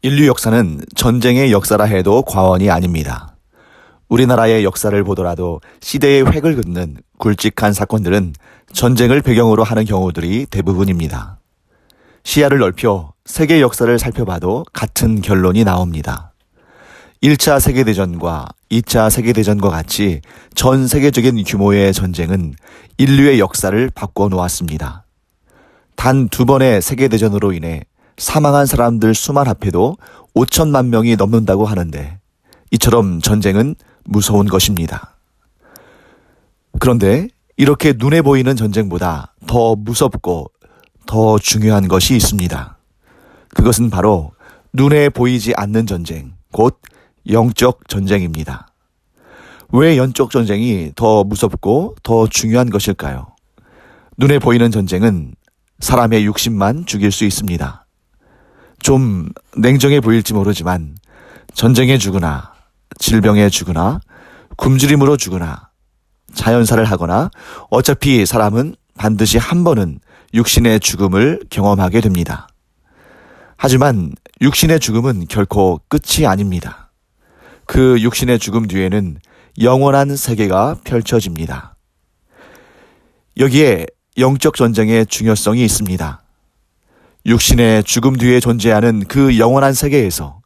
인류 역사는 전쟁의 역사라 해도 과언이 아닙니다. 우리나라의 역사를 보더라도 시대의 획을 긋는 굵직한 사건들은 전쟁을 배경으로 하는 경우들이 대부분입니다. 시야를 넓혀 세계 역사를 살펴봐도 같은 결론이 나옵니다. 1차 세계대전과 2차 세계대전과 같이 전 세계적인 규모의 전쟁은 인류의 역사를 바꿔놓았습니다. 단 2번의 세계대전으로 인해 사망한 사람들 수만 합해도 5천만 명이 넘는다고 하는데 이처럼 전쟁은 무서운 것입니다. 그런데 이렇게 눈에 보이는 전쟁보다 더 무섭고 더 중요한 것이 있습니다. 그것은 바로 눈에 보이지 않는 전쟁, 곧 영적 전쟁입니다. 왜 영적 전쟁이 더 무섭고 더 중요한 것일까요? 눈에 보이는 전쟁은 사람의 육신만 죽일 수 있습니다. 좀 냉정해 보일지 모르지만 전쟁에 죽으나 질병에 죽으나 굶주림으로 죽으나 자연사를 하거나 어차피 사람은 반드시 한 번은 육신의 죽음을 경험하게 됩니다. 하지만 육신의 죽음은 결코 끝이 아닙니다. 그 육신의 죽음 뒤에는 영원한 세계가 펼쳐집니다. 여기에 영적 전쟁의 중요성이 있습니다. 육신의 죽음 뒤에 존재하는 그 영원한 세계에서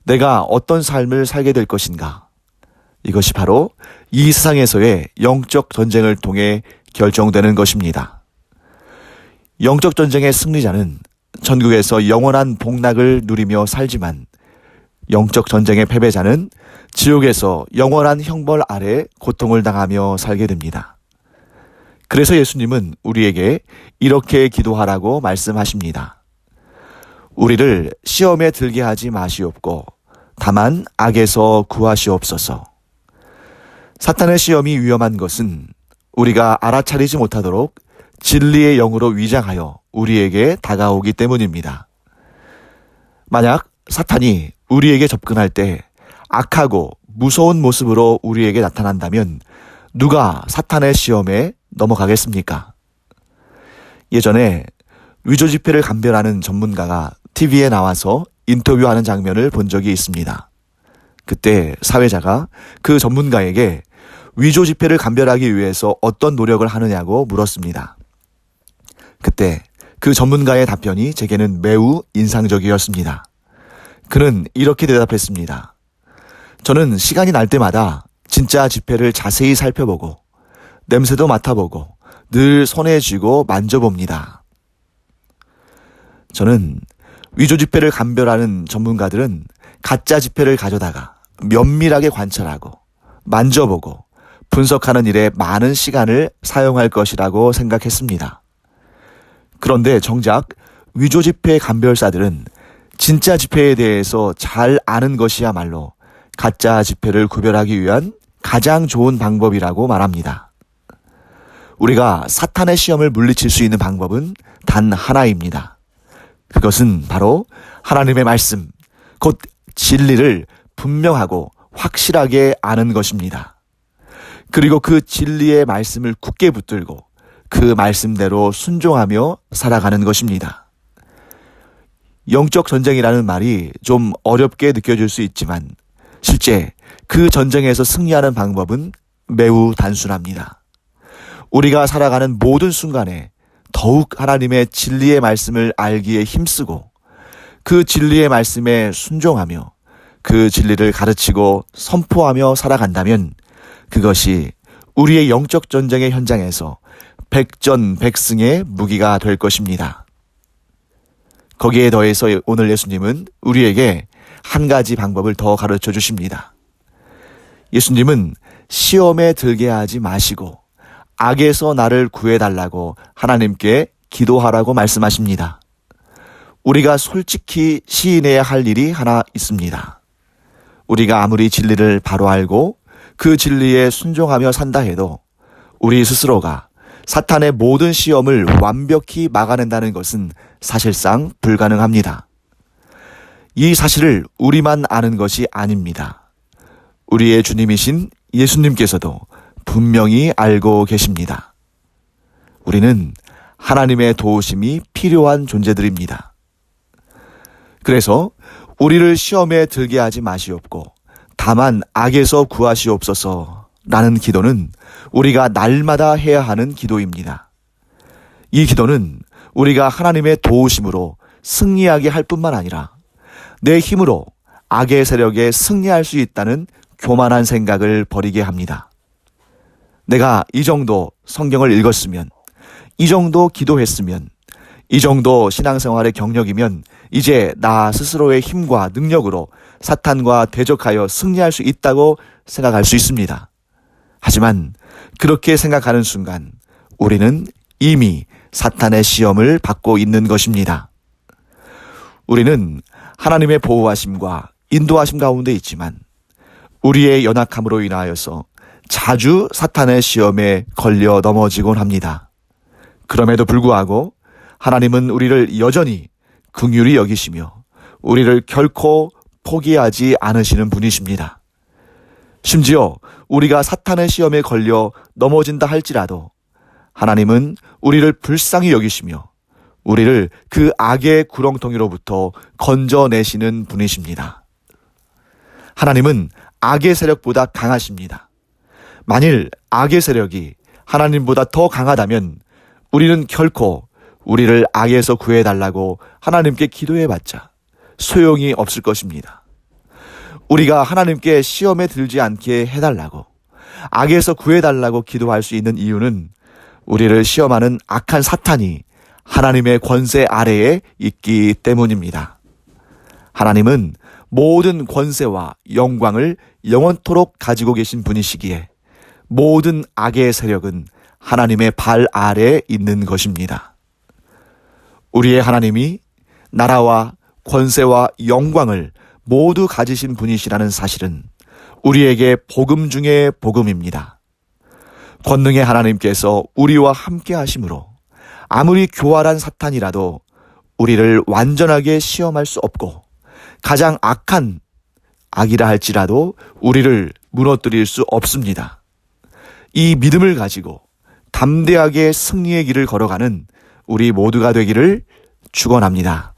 내가 어떤 삶을 살게 될 것인가? 이것이 바로 이 세상에서의 영적 전쟁을 통해 결정되는 것입니다. 영적 전쟁의 승리자는 천국에서 영원한 복락을 누리며 살지만 영적 전쟁의 패배자는 지옥에서 영원한 형벌 아래 고통을 당하며 살게 됩니다. 그래서 예수님은 우리에게 이렇게 기도하라고 말씀하십니다. 우리를 시험에 들게 하지 마시옵고 다만 악에서 구하시옵소서. 사탄의 시험이 위험한 것은 우리가 알아차리지 못하도록 진리의 영으로 위장하여 우리에게 다가오기 때문입니다. 만약 사탄이 우리에게 접근할 때 악하고 무서운 모습으로 우리에게 나타난다면 누가 사탄의 시험에 넘어가겠습니까? 예전에 위조지폐를 감별하는 전문가가 TV에 나와서 인터뷰하는 장면을 본 적이 있습니다. 그때 사회자가 그 전문가에게 위조지폐를 감별하기 위해서 어떤 노력을 하느냐고 물었습니다. 그때 그 전문가의 답변이 제게는 매우 인상적이었습니다. 그는 이렇게 대답했습니다. 저는 시간이 날 때마다 진짜 지폐를 자세히 살펴보고 냄새도 맡아보고 늘 손에 쥐고 만져봅니다. 저는 위조 지폐를 감별하는 전문가들은 가짜 지폐를 가져다가 면밀하게 관찰하고 만져보고 분석하는 일에 많은 시간을 사용할 것이라고 생각했습니다. 그런데 정작 위조 지폐 감별사들은 진짜 지폐에 대해서 잘 아는 것이야말로 가짜 지폐를 구별하기 위한 가장 좋은 방법이라고 말합니다. 우리가 사탄의 시험을 물리칠 수 있는 방법은 단 하나입니다. 그것은 바로 하나님의 말씀, 곧 진리를 분명하고 확실하게 아는 것입니다. 그리고 그 진리의 말씀을 굳게 붙들고 그 말씀대로 순종하며 살아가는 것입니다. 영적 전쟁이라는 말이 좀 어렵게 느껴질 수 있지만 실제 그 전쟁에서 승리하는 방법은 매우 단순합니다. 우리가 살아가는 모든 순간에 더욱 하나님의 진리의 말씀을 알기에 힘쓰고 그 진리의 말씀에 순종하며 그 진리를 가르치고 선포하며 살아간다면 그것이 우리의 영적 전쟁의 현장에서 백전백승의 무기가 될 것입니다. 거기에 더해서 오늘 예수님은 우리에게 한 가지 방법을 더 가르쳐 주십니다. 예수님은 시험에 들게 하지 마시고 악에서 나를 구해달라고 하나님께 기도하라고 말씀하십니다. 우리가 솔직히 시인해야 할 일이 하나 있습니다. 우리가 아무리 진리를 바로 알고 그 진리에 순종하며 산다 해도 우리 스스로가 사탄의 모든 시험을 완벽히 막아낸다는 것은 사실상 불가능합니다. 이 사실을 우리만 아는 것이 아닙니다. 우리의 주님이신 예수님께서도 분명히 알고 계십니다. 우리는 하나님의 도우심이 필요한 존재들입니다. 그래서 우리를 시험에 들게 하지 마시옵고 다만 악에서 구하시옵소서 라는 기도는 우리가 날마다 해야 하는 기도입니다. 이 기도는 우리가 하나님의 도우심으로 승리하게 할 뿐만 아니라 내 힘으로 악의 세력에 승리할 수 있다는 교만한 생각을 버리게 합니다. 내가 이 정도 성경을 읽었으면, 이 정도 기도했으면, 이 정도 신앙생활의 경력이면 이제 나 스스로의 힘과 능력으로 사탄과 대적하여 승리할 수 있다고 생각할 수 있습니다. 하지만 그렇게 생각하는 순간 우리는 이미 사탄의 시험을 받고 있는 것입니다. 우리는 하나님의 보호하심과 인도하심 가운데 있지만 우리의 연약함으로 인하여서 자주 사탄의 시험에 걸려 넘어지곤 합니다. 그럼에도 불구하고 하나님은 우리를 여전히 긍휼히 여기시며 우리를 결코 포기하지 않으시는 분이십니다. 심지어 우리가 사탄의 시험에 걸려 넘어진다 할지라도 하나님은 우리를 불쌍히 여기시며 우리를 그 악의 구렁텅이로부터 건져내시는 분이십니다. 하나님은 악의 세력보다 강하십니다. 만일 악의 세력이 하나님보다 더 강하다면 우리는 결코 우리를 악에서 구해달라고 하나님께 기도해봤자 소용이 없을 것입니다. 우리가 하나님께 시험에 들지 않게 해달라고, 악에서 구해달라고 기도할 수 있는 이유는 우리를 시험하는 악한 사탄이 하나님의 권세 아래에 있기 때문입니다. 하나님은 모든 권세와 영광을 영원토록 가지고 계신 분이시기에 모든 악의 세력은 하나님의 발 아래에 있는 것입니다. 우리의 하나님이 나라와 권세와 영광을 모두 가지신 분이시라는 사실은 우리에게 복음 중에 복음입니다. 권능의 하나님께서 우리와 함께 하심으로 아무리 교활한 사탄이라도 우리를 완전하게 시험할 수 없고 가장 악한 악이라 할지라도 우리를 무너뜨릴 수 없습니다. 이 믿음을 가지고 담대하게 승리의 길을 걸어가는 우리 모두가 되기를 축원합니다.